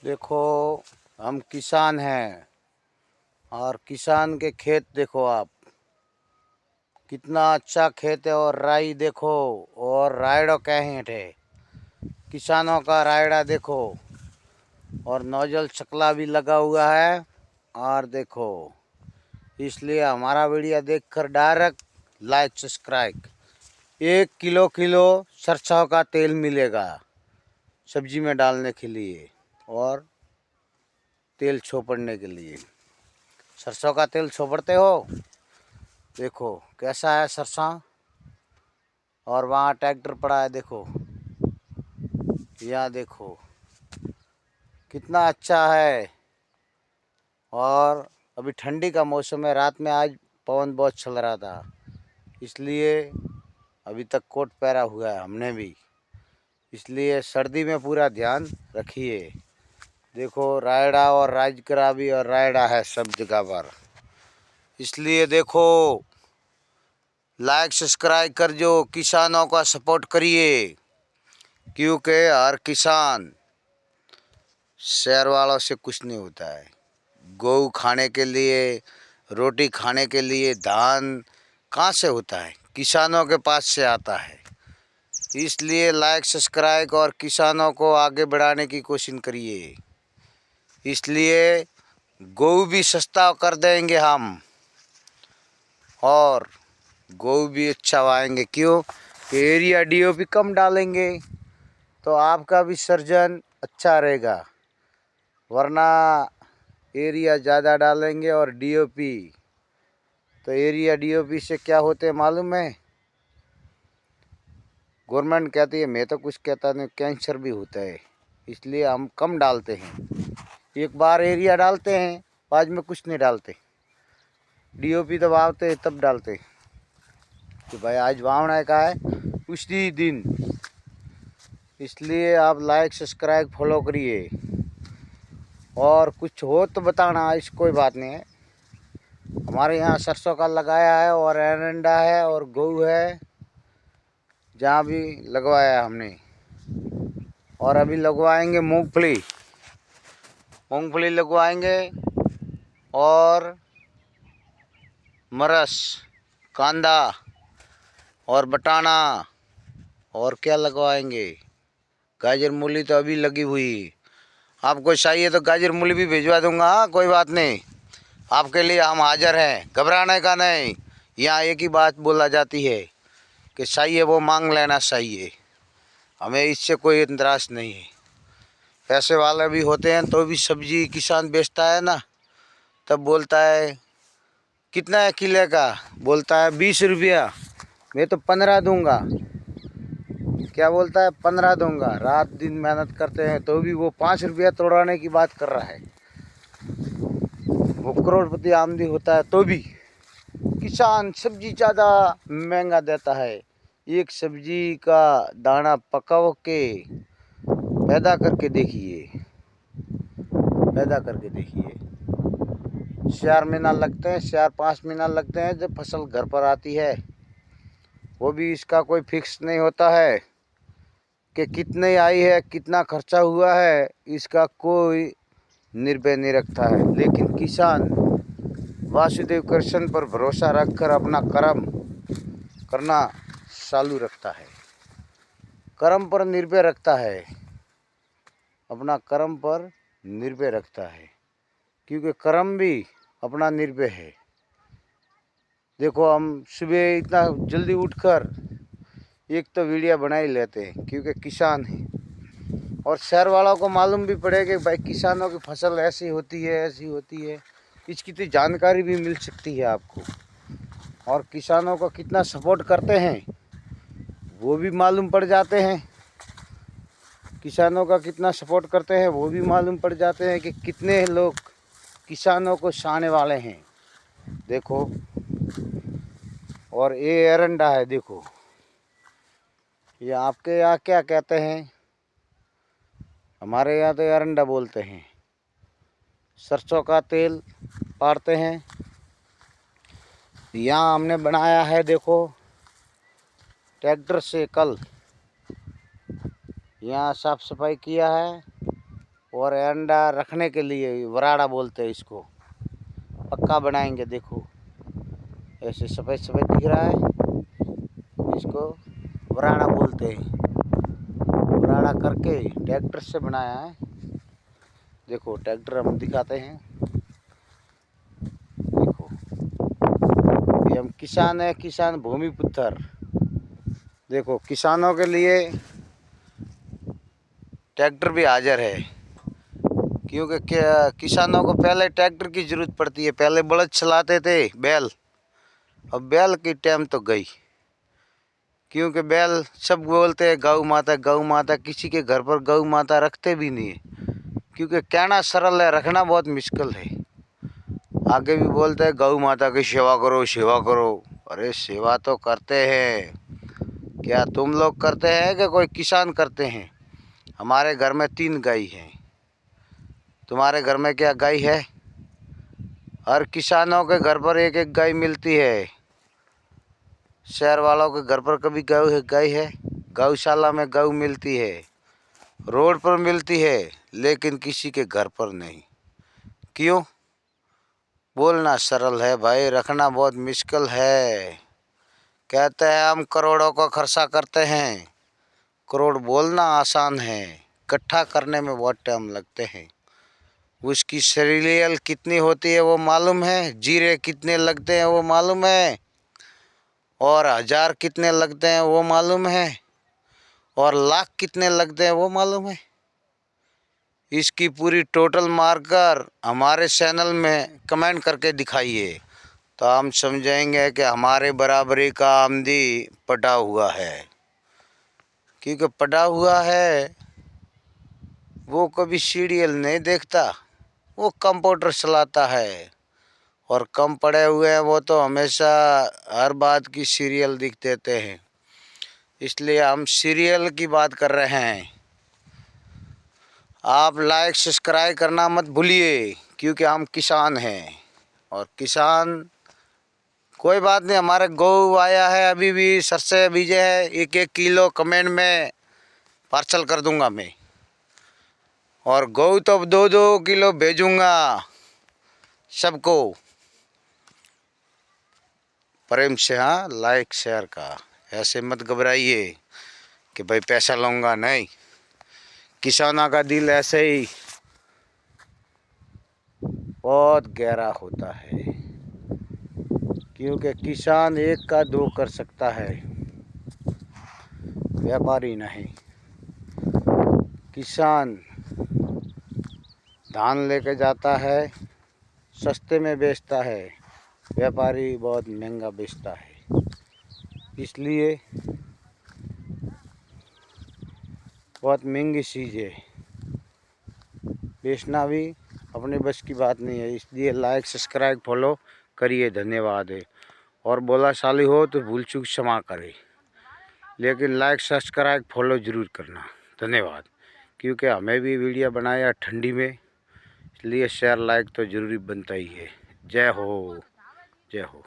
देखो, हम किसान हैं और किसान के खेत देखो आप, कितना अच्छा खेत है। और राई देखो, और रायड़ो कहें थे किसानों का रायड़ा देखो। और नोजल चकला भी लगा हुआ है। और देखो, इसलिए हमारा वीडियो देखकर डायरेक्ट लाइक सब्सक्राइब। 1 किलो सरसों का तेल मिलेगा सब्जी में डालने के लिए और तेल छोपड़ने के लिए। सरसों का तेल छोपड़ते हो, देखो कैसा है सरसों। और वहाँ ट्रैक्टर पड़ा है, देखो यहाँ देखो कितना अच्छा है। और अभी ठंडी का मौसम है, रात में आज पवन बहुत चल रहा था, इसलिए अभी तक कोट पहना हुआ है हमने भी। इसलिए सर्दी में पूरा ध्यान रखिए। देखो रायड़ा और राजगरा भी और रायड़ा है सब जगह पर। इसलिए देखो, लाइक सब्सक्राइब कर जो, किसानों का सपोर्ट करिए, क्योंकि हर किसान शहर वालों से कुछ नहीं होता है। गऊ खाने के लिए, रोटी खाने के लिए धान कहाँ से होता है? किसानों के पास से आता है। इसलिए लाइक सब्सक्राइब और किसानों को आगे बढ़ाने की कोशिश करिए। इसलिए गऊ भी सस्ता कर देंगे हम, और गऊ भी अच्छा वाएंगे। क्यों? एरिया डीओपी कम डालेंगे तो आपका भी सर्जन अच्छा रहेगा। वरना एरिया ज़्यादा डालेंगे और डीओपी, तो एरिया डीओपी से क्या होते हैं मालूम है? गवर्नमेंट कहती है, मैं तो कुछ कहता नहीं, कैंसर भी होता है। इसलिए हम कम डालते हैं। एक बार एरिया डालते हैं, बाद में कुछ नहीं डालते। डीओपी तब आते हैं तब डालते कि भाई आज वावना का है उसी दिन। इसलिए आप लाइक सब्सक्राइब फॉलो करिए। और कुछ हो तो बताना, इस कोई बात नहीं है। हमारे यहाँ सरसों का लगाया है और एरंडा है और गऊ है, जहाँ भी लगवाया है हमने। और अभी लगवाएंगे मूंगफली, मूंगफली लगवाएंगे और मरस, कांदा और बटाना। और क्या लगवाएंगे? गाजर मूली तो अभी लगी हुई। आपको चाहिए तो गाजर मूली भी भिजवा दूंगा। हाँ, कोई बात नहीं, आपके लिए हम हाजिर हैं, घबराने का नहीं। यहाँ एक ही बात बोला जाती है कि चाहिए वो मांग लेना चाहिए, हमें इससे कोई इंतराज नहीं है। पैसे वाले भी होते हैं तो भी सब्जी किसान बेचता है ना, तब बोलता है कितना है किले का, बोलता है 20 रुपया, मैं तो 15 दूंगा। क्या बोलता है? 15 दूंगा। रात दिन मेहनत करते हैं तो भी वो 5 रुपया तोड़ाने की बात कर रहा है। वो करोड़पति आमदी होता है तो भी किसान सब्जी ज़्यादा महंगा देता है। एक सब्जी का दाना पकाओ के पैदा करके देखिए, पैदा करके देखिए। 4 महीना लगते हैं, 4-5 महीना लगते हैं जब फसल घर पर आती है। वो भी इसका कोई फिक्स नहीं होता है कि कितने आई है, कितना खर्चा हुआ है, इसका कोई निर्भय नहीं रखता है। लेकिन किसान वासुदेव कृष्ण पर भरोसा रखकर अपना कर्म करना चालू रखता है, कर्म पर निर्भय रखता है, अपना कर्म पर निर्भय रखता है, क्योंकि कर्म भी अपना निर्भय है। देखो, हम सुबह इतना जल्दी उठकर एक तो वीडियो बना ही लेते हैं क्योंकि किसान है। और शहर वालों को मालूम भी पड़े कि भाई किसानों की फसल ऐसी होती है, ऐसी होती है, इसकी तो जानकारी भी मिल सकती है आपको। और किसानों को कितना सपोर्ट करते हैं वो भी मालूम पड़ जाते हैं। किसानों का कितना सपोर्ट करते हैं वो भी मालूम पड़ जाते हैं कि कितने लोग किसानों को चाहने वाले हैं। देखो, और ये एरंडा है, देखो ये आपके यहाँ क्या कहते हैं? हमारे यहाँ तो एरंडा बोलते हैं। सरसों का तेल पाड़ते हैं। यहाँ हमने बनाया है, देखो ट्रैक्टर से कल यहाँ साफ सफाई किया है और अंडा रखने के लिए वराड़ा बोलते हैं इसको, पक्का बनाएंगे। देखो ऐसे सफ़ेद सफ़ेद दिख रहा है, इसको वराड़ा बोलते हैं। वराड़ा करके ट्रैक्टर से बनाया है। देखो ट्रैक्टर हम दिखाते हैं। देखो ये हम किसान है, किसान भूमिपुत्र। देखो किसानों के लिए ट्रैक्टर भी हाजिर है, क्योंकि किसानों को पहले ट्रैक्टर की ज़रूरत पड़ती है। पहले बलद चलाते थे बैल, अब बैल की टाइम तो गई, क्योंकि बैल सब बोलते हैं गौ माता गौ माता, किसी के घर पर गौ माता रखते भी नहीं है, क्योंकि कहना सरल है, रखना बहुत मुश्किल है। आगे भी बोलते हैं गौ माता की सेवा करो सेवा करो। अरे सेवा तो करते हैं, क्या तुम लोग करते हैं कि कोई किसान करते हैं? हमारे घर में 3 गाय हैं, तुम्हारे घर में क्या गाय है? हर किसानों के घर पर एक एक गाय मिलती है। शहर वालों के घर पर कभी गाय है? गौशाला में गौ मिलती है, रोड पर मिलती है, लेकिन किसी के घर पर नहीं। क्यों? बोलना सरल है भाई, रखना बहुत मुश्किल है। कहते हैं हम करोड़ों का खर्चा करते हैं, करोड़ बोलना आसान है, इकट्ठा करने में बहुत टाइम लगते हैं। उसकी सीरियल कितनी होती है वो मालूम है? जीरे कितने लगते हैं वो मालूम है? और 1000 कितने लगते हैं वो मालूम है? और लाख कितने लगते हैं वो मालूम है? इसकी पूरी टोटल मारकर हमारे चैनल में कमेंट करके दिखाइए, तो हम समझेंगे कि हमारे बराबरी का आमदी पटा हुआ है। क्योंकि पटा हुआ है वो कभी सीरियल नहीं देखता, वो कंप्यूटर चलाता है। और कम पड़े हुए हैं वो तो हमेशा हर बात की सीरियल दिख देते हैं। इसलिए हम सीरियल की बात कर रहे हैं। आप लाइक सब्सक्राइब करना मत भूलिए, क्योंकि हम किसान हैं। और किसान कोई बात नहीं, हमारे गौ आया है, अभी भी सरसे बीजे है, 1-1 किलो कमेंट में पार्सल कर दूंगा मैं। और गौ तो 2-2 किलो भेजूंगा सबको, प्रेम से। हाँ, लाइक शेयर का ऐसे मत घबराइए कि भाई पैसा लूँगा, नहीं। किसानों का दिल ऐसे ही बहुत गहरा होता है, क्योंकि किसान 1 का 2 कर सकता है, व्यापारी नहीं। किसान धान लेके जाता है, सस्ते में बेचता है, व्यापारी बहुत महंगा बेचता है। इसलिए बहुत महंगी चीज़ है, बेचना भी अपने बस की बात नहीं है। इसलिए लाइक सब्सक्राइब फॉलो करिए, धन्यवाद है। और बोला साली हो तो भूल चूक क्षमा करे, लेकिन लाइक सब्सक्राइब फॉलो ज़रूर करना, धन्यवाद। क्योंकि हमें भी वीडियो बनाया ठंडी में, इसलिए शेयर लाइक तो ज़रूरी बनता ही है। जय हो, जय हो।